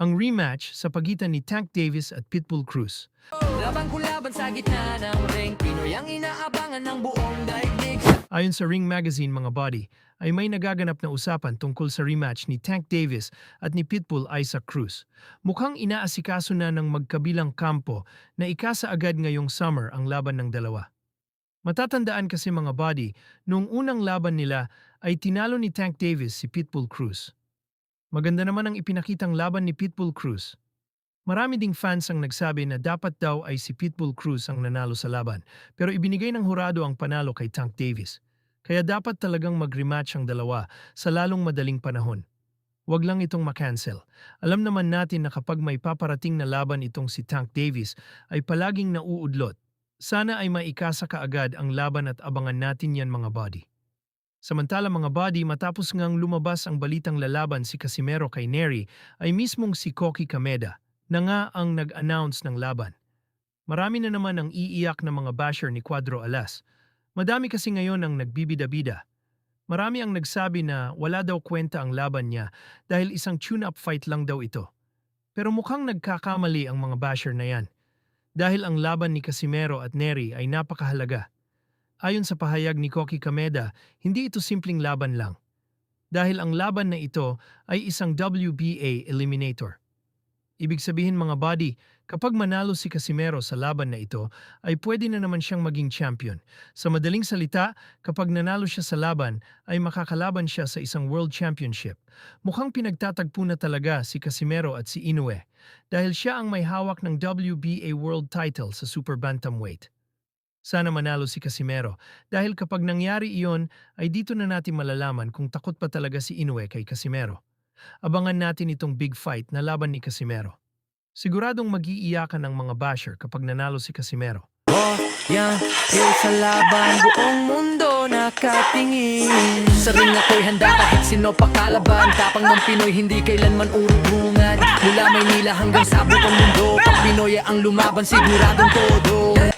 ang rematch sa pagitan ni Tank Davis at Pitbull Cruz. Laban ko laban sa gitna ng ring, Pinoy ang inaabangan ng buong daigdig. Ayon sa Ring Magazine mga buddy, ay may nagaganap na usapan tungkol sa rematch ni Tank Davis at ni Pitbull Isaac Cruz. Mukhang inaasikaso na ng magkabilang kampo na ikasa agad ngayong summer ang laban ng dalawa. Matatandaan kasi mga buddy, noong unang laban nila ay tinalo ni Tank Davis si Pitbull Cruz. Maganda naman ang ipinakitang laban ni Pitbull Cruz. Marami ding fans ang nagsabi na dapat daw ay si Pitbull Cruz ang nanalo sa laban, pero ibinigay ng hurado ang panalo kay Tank Davis. Kaya dapat talagang mag-rematch ang dalawa sa lalong madaling panahon. Huwag lang itong makancel. Alam naman natin na kapag may paparating na laban itong si Tank Davis ay palaging nauudlot. Sana ay maikasa kaagad ang laban at abangan natin yan mga buddy. Samantala mga buddy, matapos ngang lumabas ang balitang lalaban si Casimero kay Nery ay mismong si Koki Kameda na nga ang nag-announce ng laban. Marami na naman ang iiyak na mga basher ni Cuadro Alas. Madami kasi ngayon ang nagbibida-bida. Marami ang nagsabi na wala daw kwenta ang laban niya dahil isang tune-up fight lang daw ito. Pero mukhang nagkakamali ang mga basher na yan. Dahil ang laban ni Casimero at Nery ay napakahalaga. Ayon sa pahayag ni Koki Kameda, hindi ito simpleng laban lang. Dahil ang laban na ito ay isang WBA eliminator. Ibig sabihin mga buddy, kapag manalo si Casimero sa laban na ito, ay pwede na naman siyang maging champion. Sa madaling salita, kapag nanalo siya sa laban, ay makakalaban siya sa isang world championship. Mukhang pinagtatagpo na talaga si Casimero at si Inoue, dahil siya ang may hawak ng WBA world title sa super bantamweight. Sana manalo si Casimero, dahil kapag nangyari iyon, ay dito na natin malalaman kung takot pa talaga si Inoue kay Casimero. Abangan natin itong big fight na laban ni Casimero. Siguradong mag-iiyakan ang mga basher kapag nanalo si Casimero. Yan, sa laban, buong mundo nakatingin. Sa ring ako'y handa kahit sino pakalaban. Tapang ng Pinoy, hindi kailanman urungan. Mula Maynila hanggang sa buong mundo, pag Pinoy ang lumaban, siguradong todo.